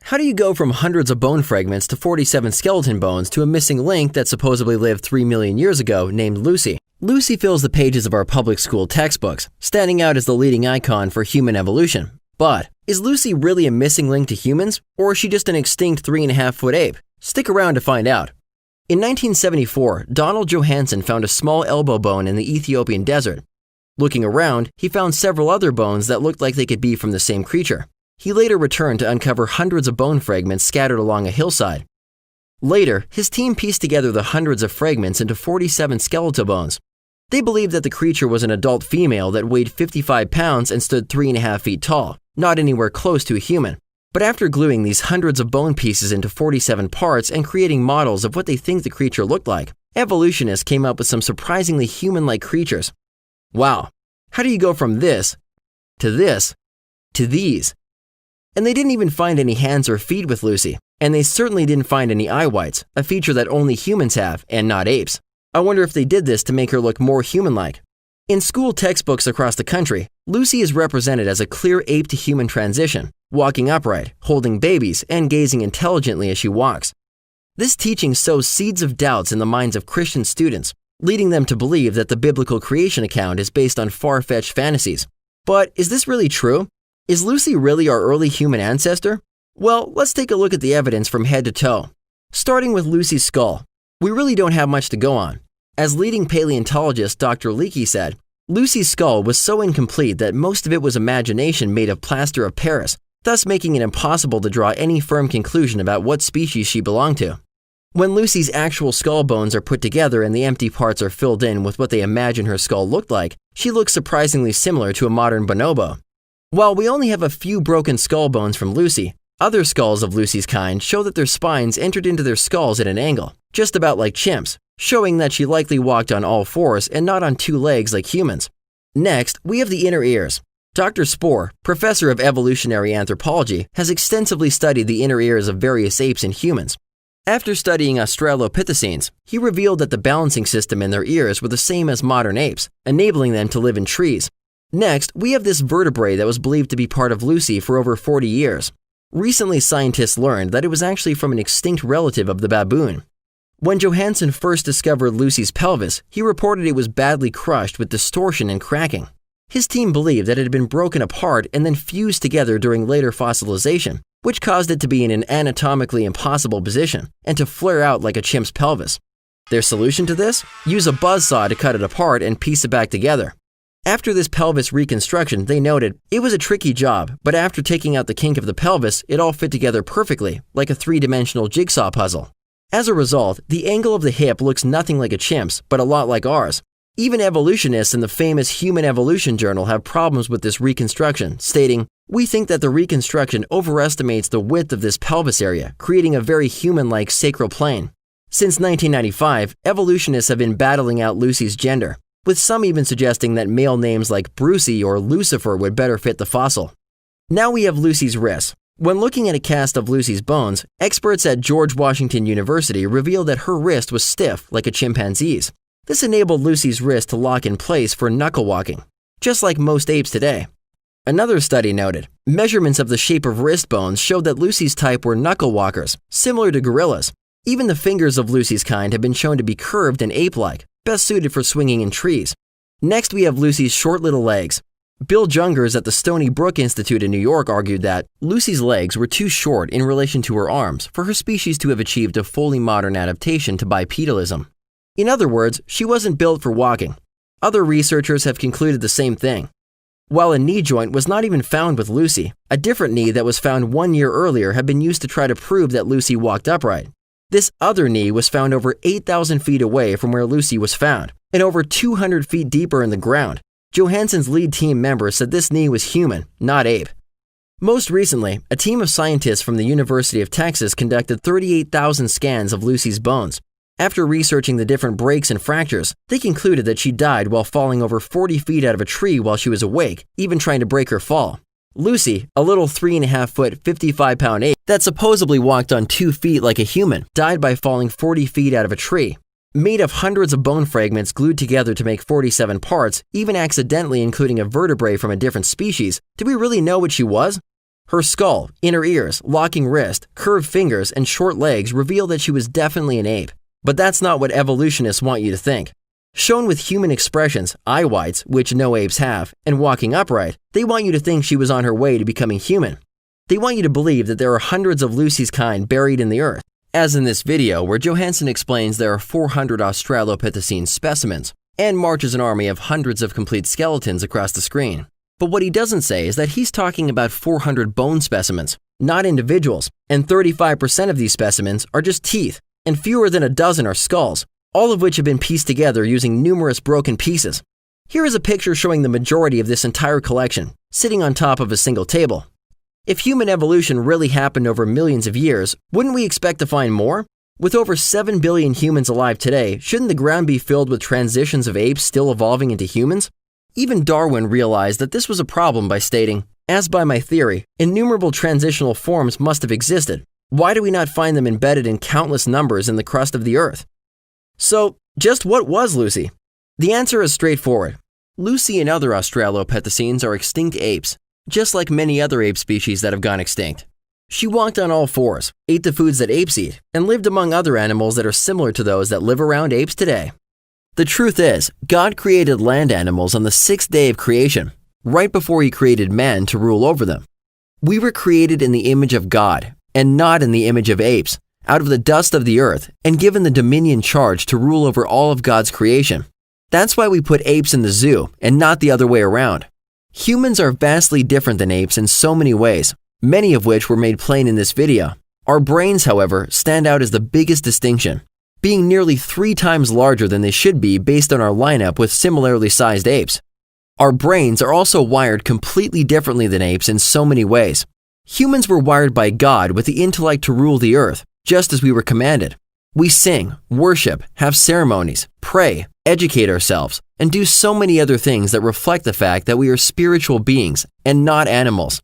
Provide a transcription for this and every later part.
How do you go from hundreds of bone fragments to 47 skeleton bones to a missing link that supposedly lived 3 million years ago named Lucy? Lucy fills the pages of our public school textbooks, standing out as the leading icon for human evolution. But is Lucy really a missing link to humans, or is she just an extinct 3.5-foot ape? Stick around to find out. In 1974, Donald Johanson found a small elbow bone in the Ethiopian desert. Looking around, he found several other bones that looked like they could be from the same creature. He later returned to uncover hundreds of bone fragments scattered along a hillside. Later, his team pieced together the hundreds of fragments into 47 skeletal bones. They believed that the creature was an adult female that weighed 55 pounds and stood 3.5 feet tall, not anywhere close to a human. But after gluing these hundreds of bone pieces into 47 parts and creating models of what they think the creature looked like, evolutionists came up with some surprisingly human-like creatures. Wow, how do you go from this to these? And they didn't even find any hands or feet with Lucy, and they certainly didn't find any eye whites, a feature that only humans have and not apes. I wonder if they did this to make her look more human-like. In school textbooks across the country, Lucy is represented as a clear ape-to-human transition, walking upright, holding babies, and gazing intelligently as she walks. This teaching sows seeds of doubts in the minds of Christian students, leading them to believe that the biblical creation account is based on far-fetched fantasies. But is this really true? Is Lucy really our early human ancestor? Well, let's take a look at the evidence from head to toe. Starting with Lucy's skull, we really don't have much to go on. As leading paleontologist Dr. Leakey said, Lucy's skull was so incomplete that most of it was imagination made of plaster of Paris, thus making it impossible to draw any firm conclusion about what species she belonged to. When Lucy's actual skull bones are put together and the empty parts are filled in with what they imagine her skull looked like, she looks surprisingly similar to a modern bonobo. While we only have a few broken skull bones from Lucy, other skulls of Lucy's kind show that their spines entered into their skulls at an angle, just about like chimps, showing that she likely walked on all fours and not on two legs like humans. Next, we have the inner ears. Dr. Spoor, professor of evolutionary anthropology, has extensively studied the inner ears of various apes and humans. After studying Australopithecines, he revealed that the balancing system in their ears were the same as modern apes, enabling them to live in trees. Next, we have this vertebrae that was believed to be part of Lucy for over 40 years. Recently, scientists learned that it was actually from an extinct relative of the baboon. When Johanson first discovered Lucy's pelvis, he reported it was badly crushed with distortion and cracking. His team believed that it had been broken apart and then fused together during later fossilization, which caused it to be in an anatomically impossible position and to flare out like a chimp's pelvis. Their solution to this? Use a buzzsaw to cut it apart and piece it back together. After this pelvis reconstruction, they noted, it was a tricky job, but after taking out the kink of the pelvis, it all fit together perfectly, like a three-dimensional jigsaw puzzle. As a result, the angle of the hip looks nothing like a chimp's, but a lot like ours. Even evolutionists in the famous Human Evolution Journal have problems with this reconstruction, stating, "We think that the reconstruction overestimates the width of this pelvis area, creating a very human-like sacral plane." Since 1995, evolutionists have been battling out Lucy's gender, with some even suggesting that male names like Brucey or Lucifer would better fit the fossil. Now we have Lucy's wrists. When looking at a cast of Lucy's bones, experts at George Washington University revealed that her wrist was stiff like a chimpanzee's. This enabled Lucy's wrist to lock in place for knuckle walking, just like most apes today. Another study noted, measurements of the shape of wrist bones showed that Lucy's type were knuckle walkers, similar to gorillas. Even the fingers of Lucy's kind have been shown to be curved and ape-like, best suited for swinging in trees. Next, we have Lucy's short little legs. Bill Jungers at the Stony Brook Institute in New York argued that Lucy's legs were too short in relation to her arms for her species to have achieved a fully modern adaptation to bipedalism. In other words, she wasn't built for walking. Other researchers have concluded the same thing. While a knee joint was not even found with Lucy, a different knee that was found 1 year earlier had been used to try to prove that Lucy walked upright. This other knee was found over 8,000 feet away from where Lucy was found, and over 200 feet deeper in the ground. Johanson's lead team member said this knee was human, not ape. Most recently, a team of scientists from the University of Texas conducted 38,000 scans of Lucy's bones. After researching the different breaks and fractures, they concluded that she died while falling over 40 feet out of a tree while she was awake, even trying to break her fall. Lucy, a little 3.5-foot, 55-pound ape that supposedly walked on 2 feet like a human, died by falling 40 feet out of a tree. Made of hundreds of bone fragments glued together to make 47 parts, even accidentally including a vertebrae from a different species, do we really know what she was? Her skull, inner ears, locking wrist, curved fingers, and short legs reveal that she was definitely an ape. But that's not what evolutionists want you to think. Shown with human expressions, eye whites, which no apes have, and walking upright, they want you to think she was on her way to becoming human. They want you to believe that there are hundreds of Lucy's kind buried in the earth, as in this video where Johansson explains there are 400 Australopithecus specimens, and marches an army of hundreds of complete skeletons across the screen. But what he doesn't say is that he's talking about 400 bone specimens, not individuals, and 35% of these specimens are just teeth, and fewer than a dozen are skulls, all of which have been pieced together using numerous broken pieces. Here is a picture showing the majority of this entire collection, sitting on top of a single table. If human evolution really happened over millions of years, wouldn't we expect to find more? With over 7 billion humans alive today, shouldn't the ground be filled with transitions of apes still evolving into humans? Even Darwin realized that this was a problem by stating, "As by my theory, innumerable transitional forms must have existed. Why do we not find them embedded in countless numbers in the crust of the earth?" So, just what was Lucy? The answer is straightforward. Lucy and other Australopithecines are extinct apes, just like many other ape species that have gone extinct. She walked on all fours, ate the foods that apes eat, and lived among other animals that are similar to those that live around apes today. The truth is, God created land animals on the 6th day of creation, right before He created man to rule over them. We were created in the image of God, and not in the image of apes, out of the dust of the earth, and given the dominion charge to rule over all of God's creation. That's why we put apes in the zoo, and not the other way around. Humans are vastly different than apes in so many ways, many of which were made plain in this video. Our brains, however, stand out as the biggest distinction, being nearly 3 times larger than they should be based on our lineup with similarly sized apes. Our brains are also wired completely differently than apes in so many ways. Humans were wired by God with the intellect to rule the earth, just as we were commanded. We sing, worship, have ceremonies, pray, educate ourselves, and do so many other things that reflect the fact that we are spiritual beings and not animals.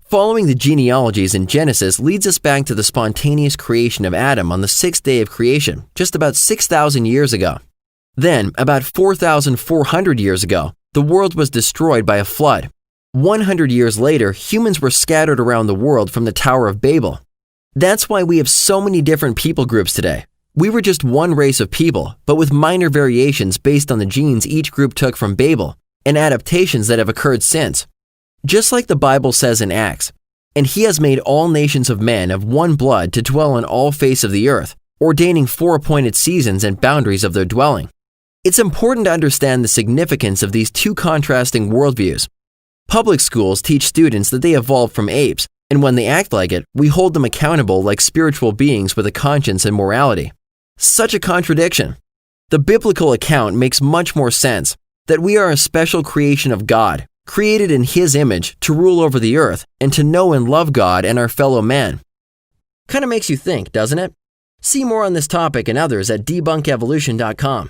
Following the genealogies in Genesis leads us back to the spontaneous creation of Adam on the 6th day of creation, just about 6,000 years ago. Then, about 4,400 years ago, the world was destroyed by a flood. 100 years later, humans were scattered around the world from the Tower of Babel. That's why we have so many different people groups today. We were just one race of people, but with minor variations based on the genes each group took from Babel, and adaptations that have occurred since. Just like the Bible says in Acts, "And He has made all nations of men of one blood to dwell on all face of the earth, ordaining 4 appointed seasons and boundaries of their dwelling." It's important to understand the significance of these 2 contrasting worldviews. Public schools teach students that they evolved from apes, and when they act like it, we hold them accountable like spiritual beings with a conscience and morality. Such a contradiction. The biblical account makes much more sense, that we are a special creation of God, created in His image to rule over the earth and to know and love God and our fellow man. Kind of makes you think, doesn't it? See more on this topic and others at debunkevolution.com.